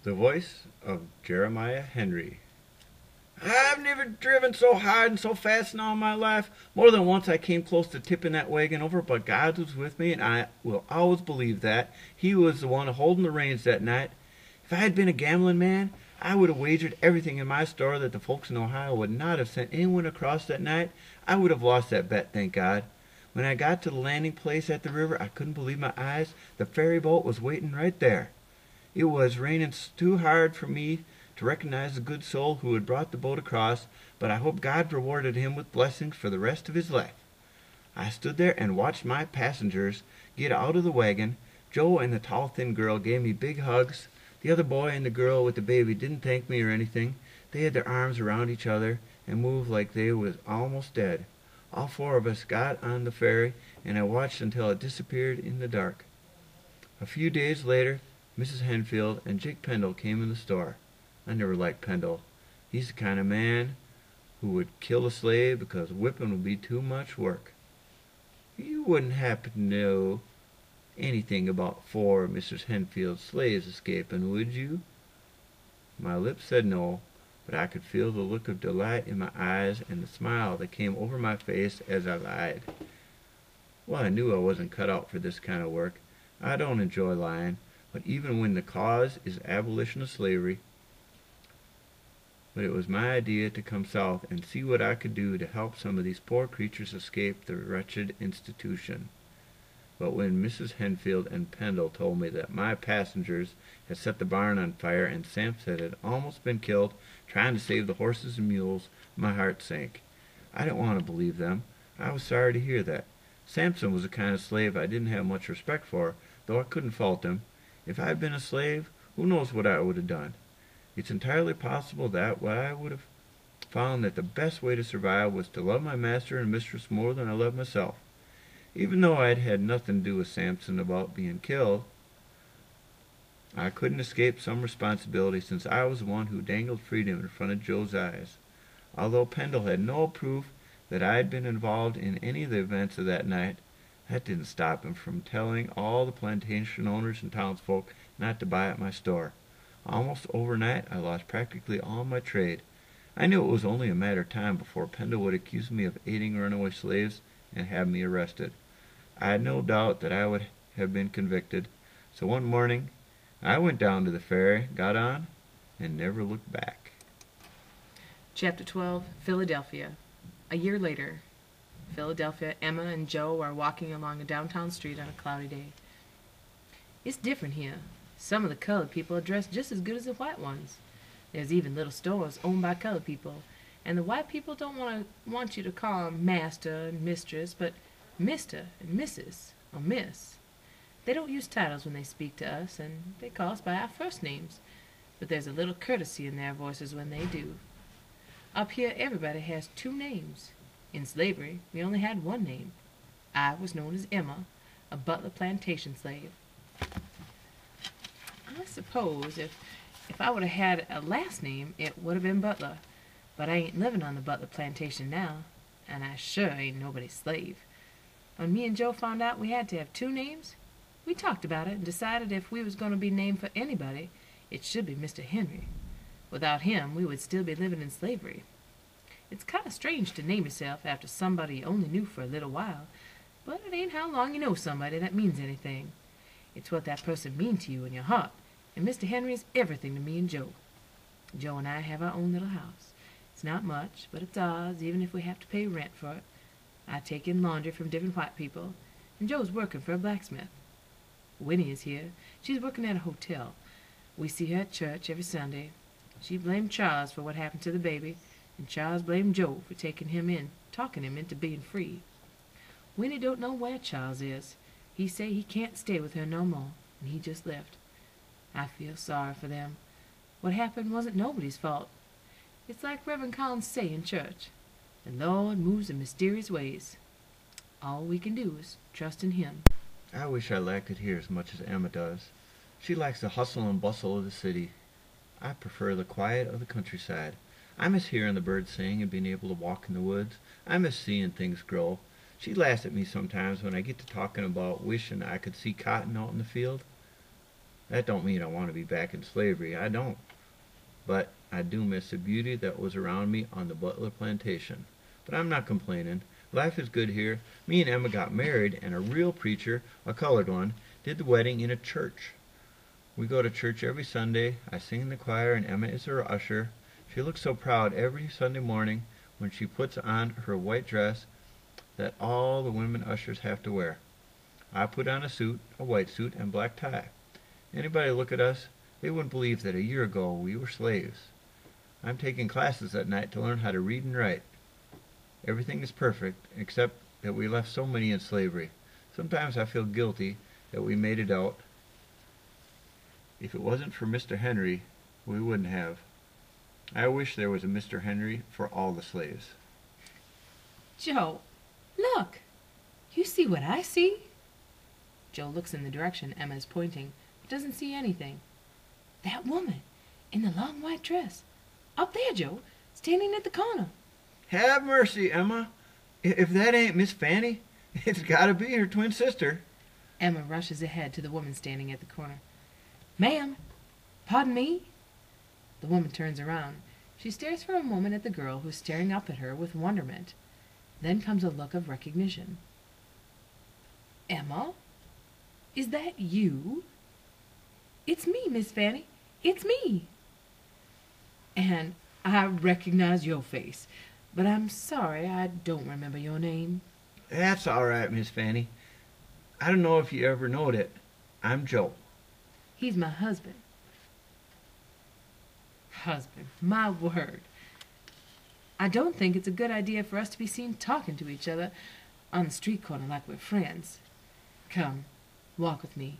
The voice of Jeremiah Henry. I've never driven so hard and so fast in all my life. More than once I came close to tipping that wagon over, but God was with me, and I will always believe that. He was the one holding the reins that night. If I had been a gambling man, I would have wagered everything in my store that the folks in Ohio would not have sent anyone across that night. I would have lost that bet, thank God. When I got to the landing place at the river, I couldn't believe my eyes. The ferry boat was waiting right there. It was raining too hard for me to recognize the good soul who had brought the boat across, but I hope God rewarded him with blessings for the rest of his life. I stood there and watched my passengers get out of the wagon. Joe and the tall, thin girl gave me big hugs. The other boy and the girl with the baby didn't thank me or anything. They had their arms around each other and moved like they was almost dead. All four of us got on the ferry, and I watched until it disappeared in the dark. A few days later, Mrs. Henfield and Jake Pendle came in the store. I never liked Pendle. He's the kind of man who would kill a slave because whipping would be too much work. You wouldn't happen to know anything about four of Mrs. Henfield's slaves escaping, would you? My lips said no, but I could feel the look of delight in my eyes and the smile that came over my face as I lied. Well, I knew I wasn't cut out for this kind of work. I don't enjoy lying, but even when the cause is abolition of slavery. But it was my idea to come south and see what I could do to help some of these poor creatures escape the wretched institution. But when Mrs. Henfield and Pendle told me that my passengers had set the barn on fire and Sampson had almost been killed trying to save the horses and mules, my heart sank. I didn't want to believe them. I was sorry to hear that. Sampson was the kind of slave I didn't have much respect for, though I couldn't fault him. If I had been a slave, who knows what I would have done. It's entirely possible that I would have found that the best way to survive was to love my master and mistress more than I loved myself. Even though I'd had nothing to do with Sampson about being killed, I couldn't escape some responsibility since I was the one who dangled freedom in front of Joe's eyes. Although Pendle had no proof that I had been involved in any of the events of that night, that didn't stop him from telling all the plantation owners and townsfolk not to buy at my store. Almost overnight, I lost practically all my trade. I knew it was only a matter of time before Pendle would accuse me of aiding runaway slaves and have me arrested. I had no doubt that I would have been convicted, so one morning I went down to the ferry, got on, and never looked back. Chapter 12, Philadelphia. A year later, Philadelphia, Emma and Joe are walking along a downtown street on a cloudy day. It's different here. Some of the colored people are dressed just as good as the white ones. There's even little stores owned by colored people, and the white people don't want you to call them master and mistress, but Mr. and Mrs. or Miss. They don't use titles when they speak to us, and they call us by our first names, but there's a little courtesy in their voices when they do. Up here, everybody has two names. In slavery, we only had one name. I was known as Emma, a Butler plantation slave. I suppose if I would have had a last name, it would have been Butler, but I ain't living on the Butler plantation now, and I sure ain't nobody's slave. When me and Joe found out we had to have two names, we talked about it and decided if we was going to be named for anybody, it should be Mr. Henry. Without him, we would still be living in slavery. It's kind of strange to name yourself after somebody you only knew for a little while, but it ain't how long you know somebody that means anything. It's what that person means to you in your heart, and Mr. Henry is everything to me and Joe. Joe and I have our own little house. It's not much, but it's ours, even if we have to pay rent for it. I take in laundry from different white people, and Joe's working for a blacksmith. Winnie is here. She's working at a hotel. We see her at church every Sunday. She blamed Charles for what happened to the baby, and Charles blamed Joe for talking him into being free. Winnie don't know where Charles is. He say he can't stay with her no more, and he just left. I feel sorry for them. What happened wasn't nobody's fault. It's like Reverend Collins say in church. The Lord moves in mysterious ways. All we can do is trust in him. I wish I liked it here as much as Emma does. She likes the hustle and bustle of the city. I prefer the quiet of the countryside. I miss hearing the birds sing and being able to walk in the woods. I miss seeing things grow. She laughs at me sometimes when I get to talking about wishing I could see cotton out in the field. That don't mean I want to be back in slavery. I don't. But I do miss the beauty that was around me on the Butler plantation. But I'm not complaining. Life is good here. Me and Emma got married, and a real preacher, a colored one, did the wedding in a church. We go to church every Sunday. I sing in the choir, and Emma is her usher. She looks so proud every Sunday morning when she puts on her white dress that all the women ushers have to wear. I put on a suit, a white suit, and black tie. Anybody look at us, they wouldn't believe that a year ago we were slaves. I'm taking classes at night to learn how to read and write. Everything is perfect, except that we left so many in slavery. Sometimes I feel guilty that we made it out. If it wasn't for Mr. Henry, we wouldn't have. I wish there was a Mr. Henry for all the slaves. Joe, look! You see what I see? Joe looks in the direction Emma is pointing, but doesn't see anything. That woman, in the long white dress. Up there, Joe, standing at the corner. Have mercy, Emma. If that ain't Miss Fanny, it's gotta be her twin sister. Emma rushes ahead to the woman standing at the corner. Ma'am, pardon me? The woman turns around. She stares for a moment at the girl who's staring up at her with wonderment. Then comes a look of recognition. Emma? Is that you? It's me, Miss Fanny. It's me. And I recognize your face, but I'm sorry I don't remember your name. That's all right, Miss Fanny. I don't know if you ever knowed it. I'm Joe. He's my husband. Husband, my word. I don't think it's a good idea for us to be seen talking to each other on the street corner like we're friends. Come, walk with me.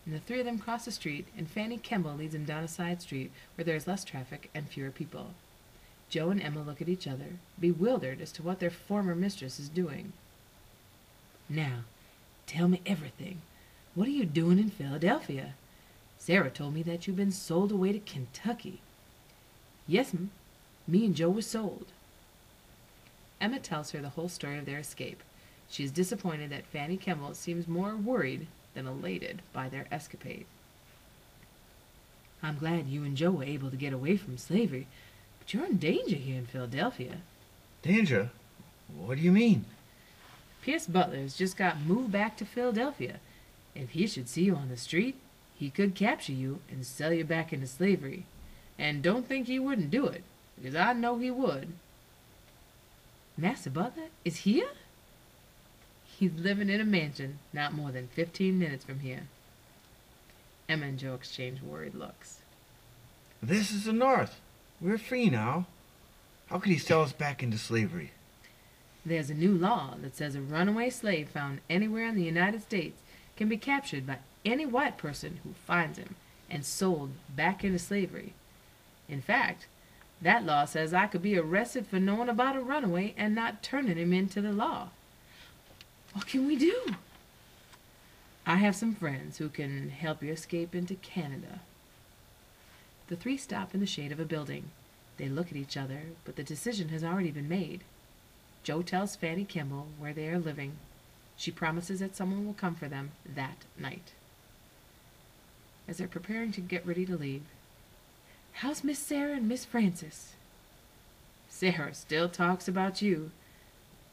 And the three of them cross the street, and Fanny Kemble leads them down a side street where there is less traffic and fewer people. Joe and Emma look at each other, bewildered as to what their former mistress is doing. Now, tell me everything. What are you doing in Philadelphia? Sarah told me that you've been sold away to Kentucky. Yes'm, me and Joe was sold. Emma tells her the whole story of their escape. She is disappointed that Fanny Kemble seems more worried than elated by their escapade. I'm glad you and Joe were able to get away from slavery, but you're in danger here in Philadelphia. Danger? What do you mean? Pierce Butler has just got moved back to Philadelphia. If he should see you on the street, he could capture you and sell you back into slavery. And don't think he wouldn't do it, because I know he would. Master Butler is here? He's living in a mansion not more than 15 minutes from here. Emma and Joe exchange worried looks. This is the North. We're free now. How could he sell us back into slavery? There's a new law that says a runaway slave found anywhere in the United States can be captured by any white person who finds him and sold back into slavery. In fact, that law says I could be arrested for knowing about a runaway and not turning him into the law. What can we do? I have some friends who can help you escape into Canada. The three stop in the shade of a building. They look at each other, but the decision has already been made. Joe tells Fanny Kemble where they are living. She promises that someone will come for them that night. As they're preparing to get ready to leave, how's Miss Sarah and Miss Frances? Sarah still talks about you.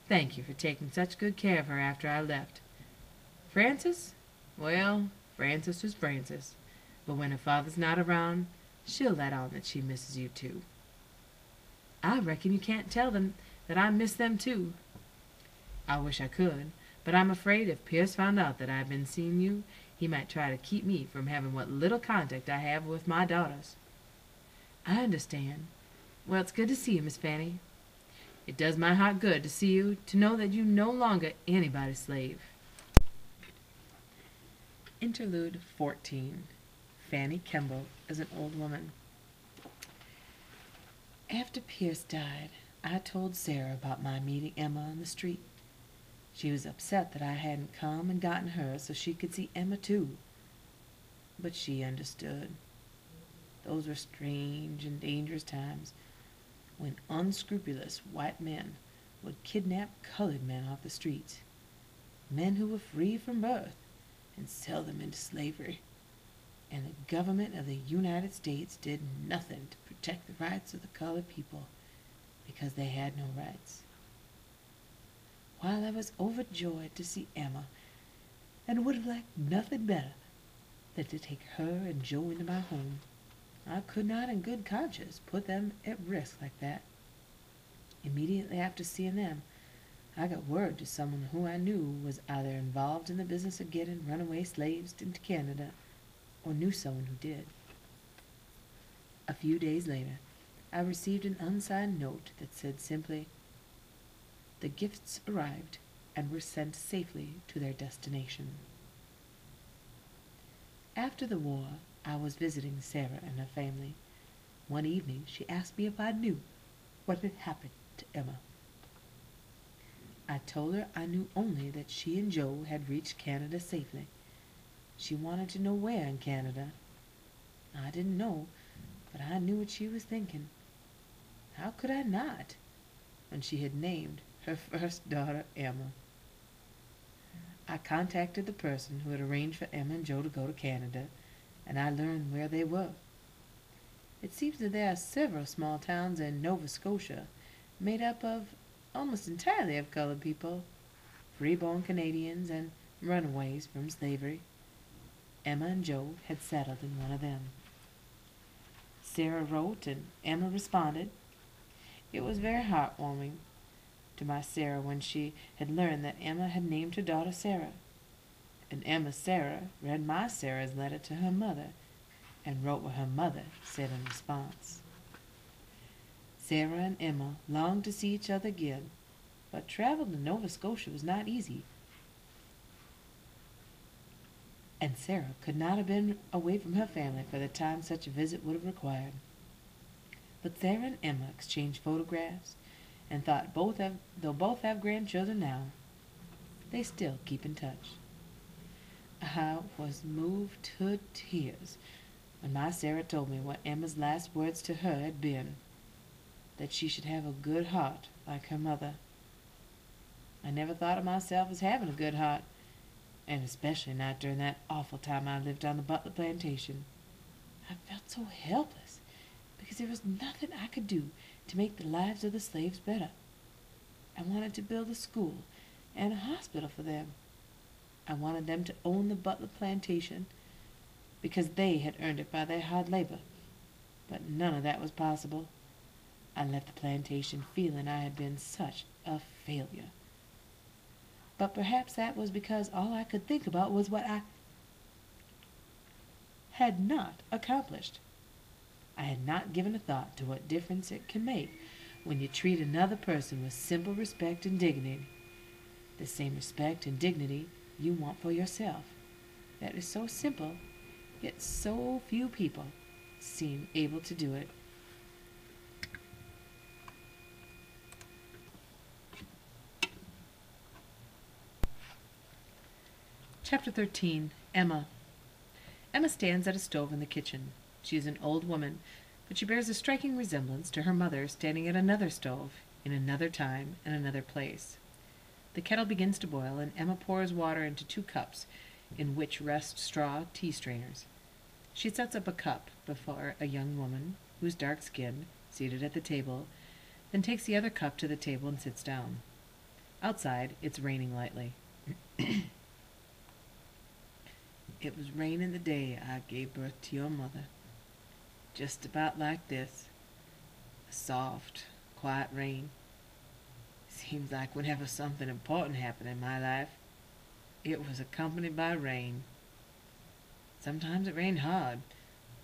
Thank you for taking such good care of her after I left. Frances? Well, Frances is Frances. But when her father's not around, she'll let on that she misses you too. I reckon you can't tell them that I miss them too. I wish I could, but I'm afraid if Pierce found out that I've been seeing you, he might try to keep me from having what little contact I have with my daughters. I understand. Well, it's good to see you, Miss Fanny. It does my heart good to see you, to know that you're no longer anybody's slave. Interlude 14. Fanny Kemble is an old woman. After Pierce died, I told Sarah about my meeting Emma on the street. She was upset that I hadn't come and gotten her so she could see Emma too. But she understood. Those were strange and dangerous times when unscrupulous white men would kidnap colored men off the streets, men who were free from birth, and sell them into slavery. and the government of the United States did nothing to protect the rights of the colored people because they had no rights. While I was overjoyed to see Emma, and would have liked nothing better than to take her and Joe into my home, I could not in good conscience put them at risk like that. Immediately after seeing them, I got word to someone who I knew was either involved in the business of getting runaway slaves into Canada or knew someone who did. A few days later, I received an unsigned note that said simply, "The gifts arrived and were sent safely to their destination." After the war, I was visiting Sarah and her family. One evening, she asked me if I knew what had happened to Emma. I told her I knew only that she and Joe had reached Canada safely. She wanted to know where in Canada. I didn't know, but I knew what she was thinking. How could I not, when she had named her first daughter Emma? I contacted the person who had arranged for Emma and Joe to go to Canada, and I learned where they were. It seems that there are several small towns in Nova Scotia made up of almost entirely of colored people, free-born Canadians and runaways from slavery. Emma and Joe had settled in one of them. Sarah wrote and Emma responded. It was very heartwarming to my Sarah when she had learned that Emma had named her daughter Sarah, and Emma's Sarah read my Sarah's letter to her mother and wrote what her mother said in response. Sarah and Emma longed to see each other again, but travel to Nova Scotia was not easy, and Sarah could not have been away from her family for the time such a visit would have required. But Sarah and Emma exchanged photographs, and thought though both have grandchildren now, they still keep in touch. I was moved to tears when my Sarah told me what Emma's last words to her had been, that she should have a good heart like her mother. I never thought of myself as having a good heart, and especially not during that awful time I lived on the Butler plantation. I felt so helpless because there was nothing I could do to make the lives of the slaves better. I wanted to build a school and a hospital for them. I wanted them to own the Butler plantation because they had earned it by their hard labor, but none of that was possible. I left the plantation feeling I had been such a failure. But perhaps that was because all I could think about was what I had not accomplished. I had not given a thought to what difference it can make when you treat another person with simple respect and dignity, the same respect and dignity you want for yourself. That is so simple, yet so few people seem able to do it. Chapter 13. Emma. Emma stands at a stove in the kitchen. She is an old woman, but she bears a striking resemblance to her mother standing at another stove, in another time and another place. The kettle begins to boil, and Emma pours water into 2 cups, in which rest straw tea strainers. She sets up a cup before a young woman, who is dark-skinned, seated at the table, then takes the other cup to the table and sits down. Outside, it's raining lightly. It was raining the day I gave birth to your mother. Just about like this. A soft, quiet rain. Seems like whenever something important happened in my life, it was accompanied by rain. Sometimes it rained hard,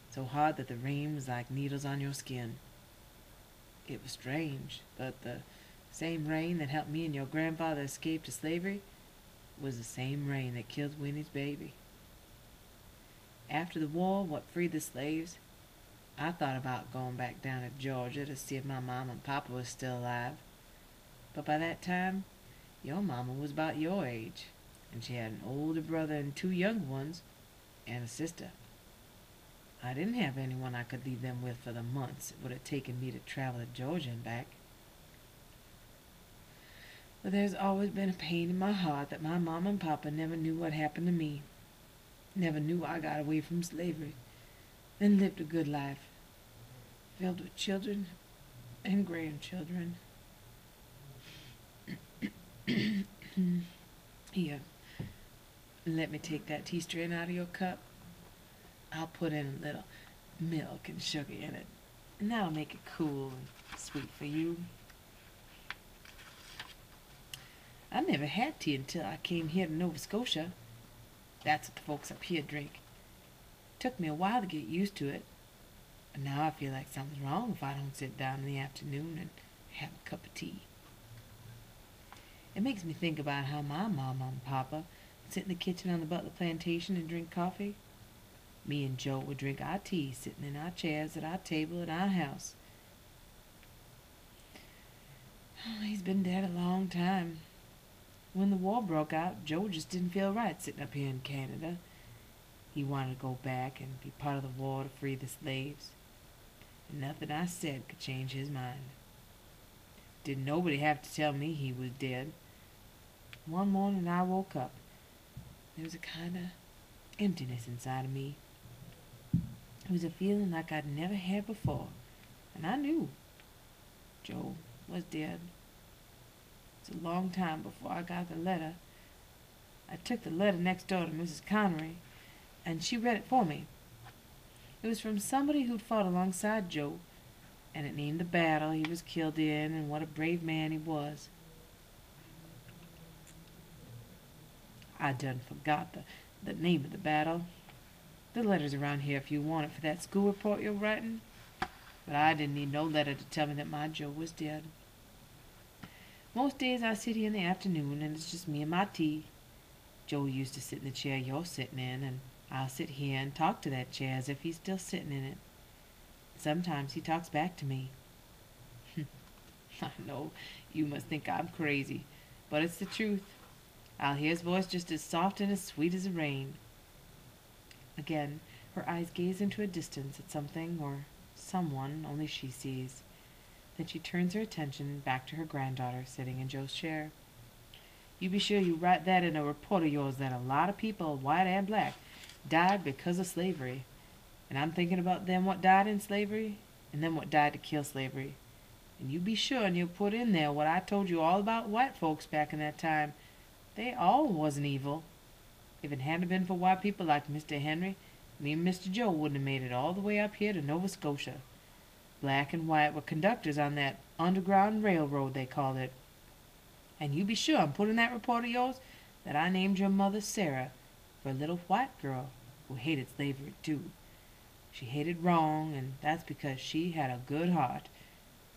so hard that the rain was like needles on your skin. It was strange, but the same rain that helped me and your grandfather escape to slavery was the same rain that killed Winnie's baby. After the war, what freed the slaves, I thought about going back down to Georgia to see if my mom and papa was still alive. But by that time, your mama was about your age, and she had an older brother and 2 young ones, and a sister. I didn't have anyone I could leave them with for the months it would have taken me to travel to Georgia and back. But there's always been a pain in my heart that my mama and papa never knew what happened to me. Never knew I got away from slavery and lived a good life, filled with children and grandchildren. Here, let me take that tea strain out of your cup. I'll put in a little milk and sugar in it, and that'll make it cool and sweet for you. I never had tea until I came here to Nova Scotia. That's what the folks up here drink. Took me a while to get used to it, and now I feel like something's wrong if I don't sit down in the afternoon and have a cup of tea. It makes me think about how my mama and papa sit in the kitchen on the Butler plantation and drink coffee. Me and Joe would drink our tea sitting in our chairs at our table at our house. Oh, he's been dead a long time. When the war broke out, Joe just didn't feel right sitting up here in Canada. He wanted to go back and be part of the war to free the slaves. And nothing I said could change his mind. Didn't nobody have to tell me he was dead. One morning I woke up. There was a kind of emptiness inside of me. It was a feeling like I'd never had before. And I knew Joe was dead. It was a long time before I got the letter. I took the letter next door to Mrs. Connery, and she read it for me. It was from somebody who'd fought alongside Joe, and it named the battle he was killed in and what a brave man he was. I done forgot the name of the battle. The letter's around here if you want it for that school report you're writing. But I didn't need no letter to tell me that my Joe was dead. Most days I sit here in the afternoon and it's just me and my tea. Joe used to sit in the chair you're sitting in, and I'll sit here and talk to that chair as if he's still sitting in it. Sometimes he talks back to me. I know you must think I'm crazy, but it's the truth. I'll hear his voice just as soft and as sweet as the rain. Again, her eyes gaze into a distance at something or someone only she sees. Then she turns her attention back to her granddaughter sitting in Joe's chair. You be sure you write that in a report of yours that a lot of people, white and black, died because of slavery. And I'm thinking about them what died in slavery and them what died to kill slavery. And you be sure and you'll put in there what I told you all about white folks back in that time. They all wasn't evil. If it hadn't been for white people like Mr. Henry, me and Mr. Joe wouldn't have made it all the way up here to Nova Scotia. Black and white were conductors on that underground railroad, they called it. And you be sure and put in that report of yours that I named your mother Sarah for a little white girl who hated slavery too. She hated wrong, and that's because she had a good heart,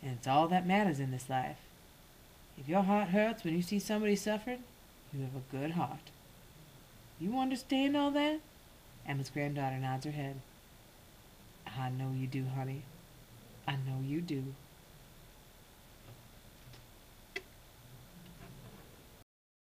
and it's all that matters in this life. If your heart hurts when you see somebody suffering, you have a good heart. You understand all that? Emma's granddaughter nods her head. I know you do, honey. I know you do.